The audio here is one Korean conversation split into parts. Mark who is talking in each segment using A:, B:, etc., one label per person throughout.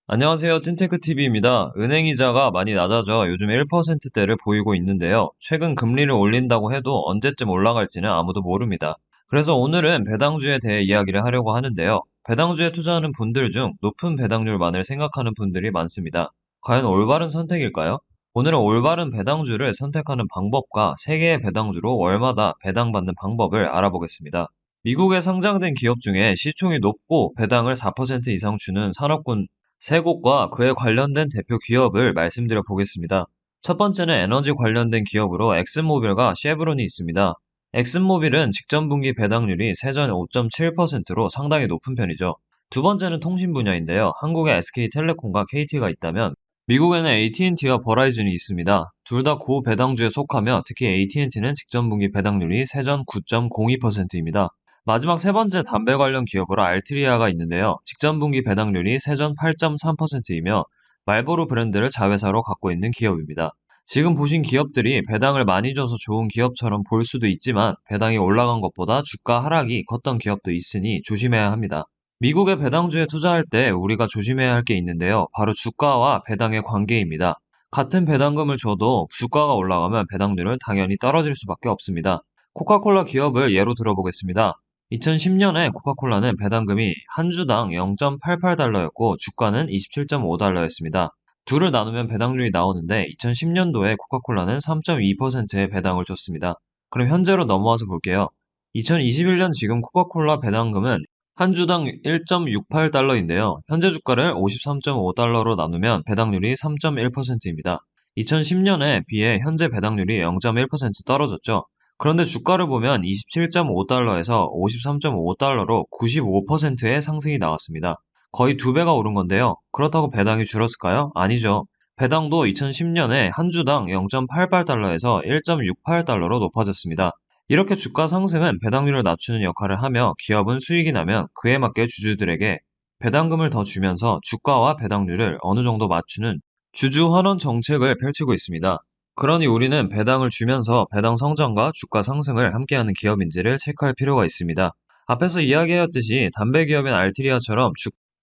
A: 안녕하세요. 찐테크TV입니다. 은행 이자가 많이 낮아져 요즘 1%대를 보이고 있는데요. 최근 금리를 올린다고 해도 언제쯤 올라갈지는 아무도 모릅니다. 그래서 오늘은 배당주에 대해 이야기를 하려고 하는데요. 배당주에 투자하는 분들 중 높은 배당률만을 생각하는 분들이 많습니다. 과연 올바른 선택일까요? 오늘은 올바른 배당주를 선택하는 방법과 3개의 배당주로 월마다 배당받는 방법을 알아보겠습니다. 미국에 상장된 기업 중에 시총이 높고 배당을 4% 이상 주는 산업군 세 곳과 그에 관련된 대표 기업을 말씀드려 보겠습니다. 첫 번째는 에너지 관련된 기업으로 엑슨모빌과 쉐브론이 있습니다. 엑슨모빌은 직전 분기 배당률이 세전 5.7%로 상당히 높은 편이죠. 두 번째는 통신 분야인데요. 한국에 SK텔레콤과 KT가 있다면 미국에는 AT&T와 버라이즌이 있습니다. 둘 다 고배당주에 속하며 특히 AT&T는 직전 분기 배당률이 세전 9.02%입니다. 마지막 세 번째 담배 관련 기업으로 알트리아가 있는데요. 직전 분기 배당률이 세전 8.3%이며 말보로 브랜드를 자회사로 갖고 있는 기업입니다. 지금 보신 기업들이 배당을 많이 줘서 좋은 기업처럼 볼 수도 있지만 배당이 올라간 것보다 주가 하락이 컸던 기업도 있으니 조심해야 합니다. 미국의 배당주에 투자할 때 우리가 조심해야 할 게 있는데요. 바로 주가와 배당의 관계입니다. 같은 배당금을 줘도 주가가 올라가면 배당률은 당연히 떨어질 수밖에 없습니다. 코카콜라 기업을 예로 들어보겠습니다. 2010년에 코카콜라는 배당금이 한 주당 0.88달러였고 주가는 27.5달러였습니다. 둘을 나누면 배당률이 나오는데 2010년도에 코카콜라는 3.2%의 배당을 줬습니다. 그럼 현재로 넘어와서 볼게요. 2021년 지금 코카콜라 배당금은 한 주당 1.68달러인데요. 현재 주가를 53.5달러로 나누면 배당률이 3.1%입니다. 2010년에 비해 현재 배당률이 0.1% 떨어졌죠. 그런데 주가를 보면 27.5달러에서 53.5달러로 95%의 상승이 나왔습니다. 거의 2배가 오른 건데요. 그렇다고 배당이 줄었을까요? 아니죠. 배당도 2010년에 한 주당 0.88달러에서 1.68달러로 높아졌습니다. 이렇게 주가 상승은 배당률을 낮추는 역할을 하며 기업은 수익이 나면 그에 맞게 주주들에게 배당금을 더 주면서 주가와 배당률을 어느 정도 맞추는 주주 환원 정책을 펼치고 있습니다. 그러니 우리는 배당을 주면서 배당 성장과 주가 상승을 함께하는 기업인지를 체크할 필요가 있습니다. 앞에서 이야기하였듯이 담배 기업인 알트리아처럼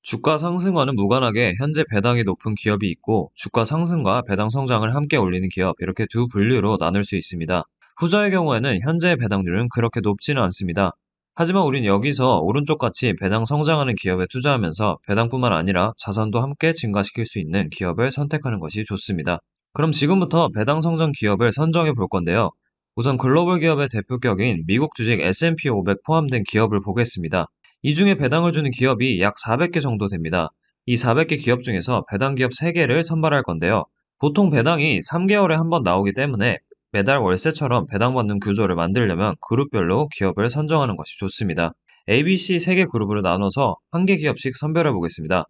A: 주가 상승과는 무관하게 현재 배당이 높은 기업이 있고 주가 상승과 배당 성장을 함께 올리는 기업 이렇게 두 분류로 나눌 수 있습니다. 후자의 경우에는 현재의 배당률은 그렇게 높지는 않습니다. 하지만 우린 여기서 오른쪽 같이 배당 성장하는 기업에 투자하면서 배당뿐만 아니라 자산도 함께 증가시킬 수 있는 기업을 선택하는 것이 좋습니다. 그럼 지금부터 배당 성장 기업을 선정해 볼 건데요. 우선 글로벌 기업의 대표격인 미국 주식 S&P 500 포함된 기업을 보겠습니다. 이 중에 배당을 주는 기업이 약 400개 정도 됩니다. 이 400개 기업 중에서 배당 기업 3개를 선발할 건데요. 보통 배당이 3개월에 한 번 나오기 때문에 매달 월세처럼 배당받는 구조를 만들려면 그룹별로 기업을 선정하는 것이 좋습니다. ABC 3개 그룹으로 나눠서 한 개 기업씩 선별해 보겠습니다.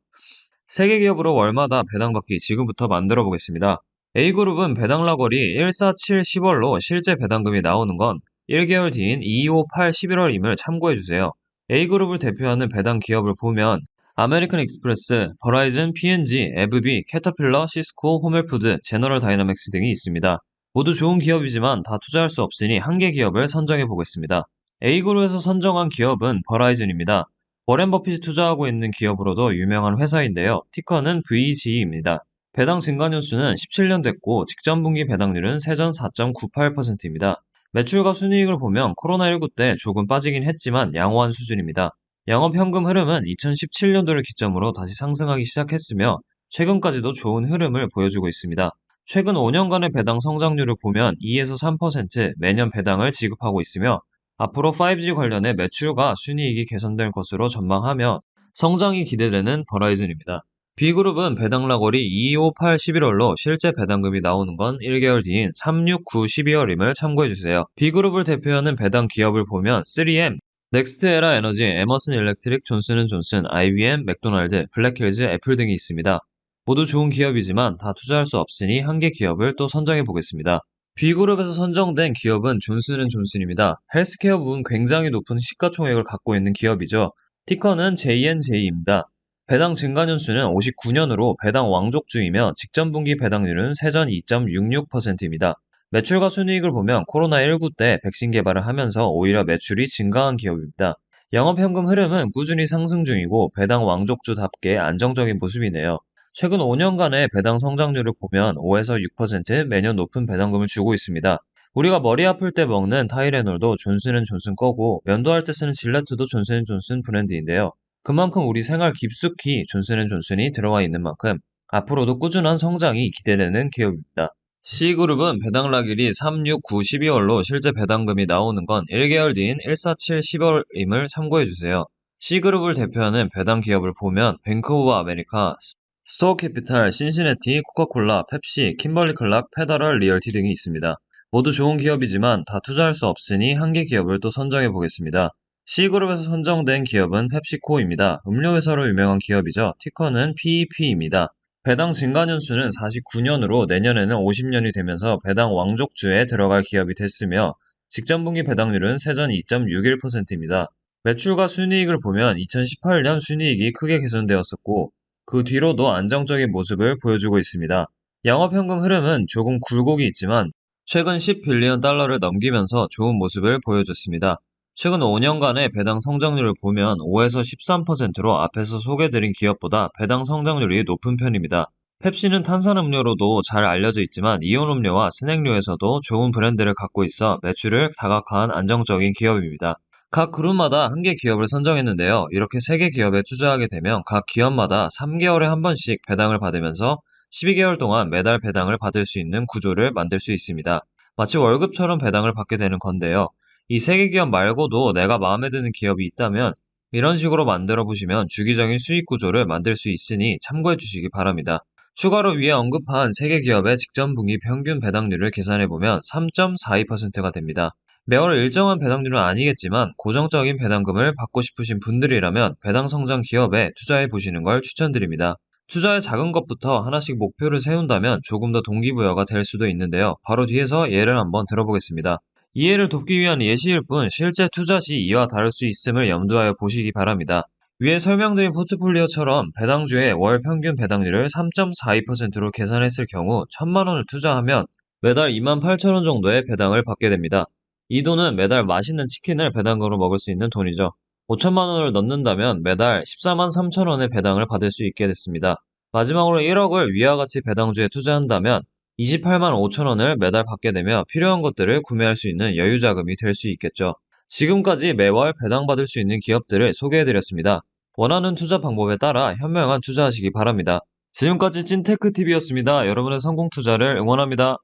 A: 3개 기업으로 월마다 배당받기 지금부터 만들어 보겠습니다. A그룹은 배당 라걸이 1, 4, 7, 10월로 실제 배당금이 나오는 건 1개월 뒤인 2, 5, 8, 11월임을 참고해주세요. A그룹을 대표하는 배당 기업을 보면 아메리칸 익스프레스, 버라이즌, P&G, 에브비, 캐터필러, 시스코, 호멜푸드, 제너럴 다이너믹스 등이 있습니다. 모두 좋은 기업이지만 다 투자할 수 없으니 한 개 기업을 선정해 보겠습니다. A그룹에서 선정한 기업은 버라이즌입니다. 워렌 버핏이 투자하고 있는 기업으로도 유명한 회사인데요. 티커는 VG입니다. 배당 증가 년수는 17년 됐고 직전 분기 배당률은 세전 4.98%입니다. 매출과 순이익을 보면 코로나19 때 조금 빠지긴 했지만 양호한 수준입니다. 영업 현금 흐름은 2017년도를 기점으로 다시 상승하기 시작했으며 최근까지도 좋은 흐름을 보여주고 있습니다. 최근 5년간의 배당 성장률을 보면 2에서 3% 매년 배당을 지급하고 있으며 앞으로 5G 관련해 매출과 순이익이 개선될 것으로 전망하며 성장이 기대되는 버라이즌입니다. B그룹은 배당 라걸이 2, 5, 8, 11월로 실제 배당금이 나오는 건 1개월 뒤인 3, 6, 9, 12월임을 참고해주세요. B그룹을 대표하는 배당 기업을 보면 3M, 넥스트에라 에너지, 에머슨 일렉트릭, 존슨앤존슨, IBM, 맥도날드, 블랙힐즈, 애플 등이 있습니다. 모두 좋은 기업이지만 다 투자할 수 없으니 한 개 기업을 또 선정해 보겠습니다. B그룹에서 선정된 기업은 존슨앤존슨입니다. 헬스케어 부분 굉장히 높은 시가총액을 갖고 있는 기업이죠. 티커는 JNJ입니다. 배당 증가 년수는 59년으로 배당 왕족주이며 직전 분기 배당률은 세전 2.66%입니다. 매출과 순이익을 보면 코로나19 때 백신 개발을 하면서 오히려 매출이 증가한 기업입니다. 영업현금 흐름은 꾸준히 상승 중이고 배당 왕족주답게 안정적인 모습이네요. 최근 5년간의 배당 성장률을 보면 5에서 6% 매년 높은 배당금을 주고 있습니다. 우리가 머리 아플 때 먹는 타이레놀도 존슨앤존슨 거고 면도할 때 쓰는 질레트도 존슨앤존슨 브랜드인데요. 그만큼 우리 생활 깊숙이 존슨앤존슨이 들어와 있는 만큼 앞으로도 꾸준한 성장이 기대되는 기업입니다. C그룹은 배당락일이 3, 6, 9, 12월로 실제 배당금이 나오는 건 1개월 뒤인 1, 4, 7, 10월임을 참고해주세요. C그룹을 대표하는 배당 기업을 보면 뱅크 오브 아메리카, 스토어캐피탈, 신시내티, 코카콜라, 펩시, 킴벌리클락, 페더럴 리얼티 등이 있습니다. 모두 좋은 기업이지만 다 투자할 수 없으니 한 개 기업을 또 선정해 보겠습니다. C그룹에서 선정된 기업은 펩시코입니다. 음료회사로 유명한 기업이죠. 티커는 PEP입니다. 배당 증가 년수는 49년으로 내년에는 50년이 되면서 배당 왕족주에 들어갈 기업이 됐으며 직전분기 배당률은 세전 2.61%입니다. 매출과 순이익을 보면 2018년 순이익이 크게 개선되었었고 그 뒤로도 안정적인 모습을 보여주고 있습니다. 영업현금 흐름은 조금 굴곡이 있지만 최근 10빌리언 달러를 넘기면서 좋은 모습을 보여줬습니다. 최근 5년간의 배당 성장률을 보면 5에서 13%로 앞에서 소개드린 기업보다 배당 성장률이 높은 편입니다. 펩시는 탄산음료로도 잘 알려져 있지만 이온음료와 스낵류에서도 좋은 브랜드를 갖고 있어 매출을 다각화한 안정적인 기업입니다. 각 그룹마다 한 개 기업을 선정했는데요. 이렇게 3개 기업에 투자하게 되면 각 기업마다 3개월에 한 번씩 배당을 받으면서 12개월 동안 매달 배당을 받을 수 있는 구조를 만들 수 있습니다. 마치 월급처럼 배당을 받게 되는 건데요. 이 3개 기업 말고도 내가 마음에 드는 기업이 있다면 이런 식으로 만들어 보시면 주기적인 수익 구조를 만들 수 있으니 참고해 주시기 바랍니다. 추가로 위에 언급한 3개 기업의 직전 분기 평균 배당률을 계산해 보면 3.42%가 됩니다. 매월 일정한 배당률은 아니겠지만 고정적인 배당금을 받고 싶으신 분들이라면 배당 성장 기업에 투자해 보시는 걸 추천드립니다. 투자의 작은 것부터 하나씩 목표를 세운다면 조금 더 동기부여가 될 수도 있는데요. 바로 뒤에서 예를 한번 들어보겠습니다. 이해를 돕기 위한 예시일 뿐 실제 투자 시 이와 다를 수 있음을 염두하여 보시기 바랍니다. 위에 설명드린 포트폴리오처럼 배당주의 월 평균 배당률을 3.42%로 계산했을 경우 1,000만 원을 투자하면 매달 28,000원 정도의 배당을 받게 됩니다. 이 돈은 매달 맛있는 치킨을 배당금으로 먹을 수 있는 돈이죠. 5천만 원을 넣는다면 매달 14만 3천 원의 배당을 받을 수 있게 됐습니다. 마지막으로 1억을 위와 같이 배당주에 투자한다면 28만 5천 원을 매달 받게 되며 필요한 것들을 구매할 수 있는 여유자금이 될 수 있겠죠. 지금까지 매월 배당받을 수 있는 기업들을 소개해드렸습니다. 원하는 투자 방법에 따라 현명한 투자하시기 바랍니다. 지금까지 찐테크TV였습니다. 여러분의 성공 투자를 응원합니다.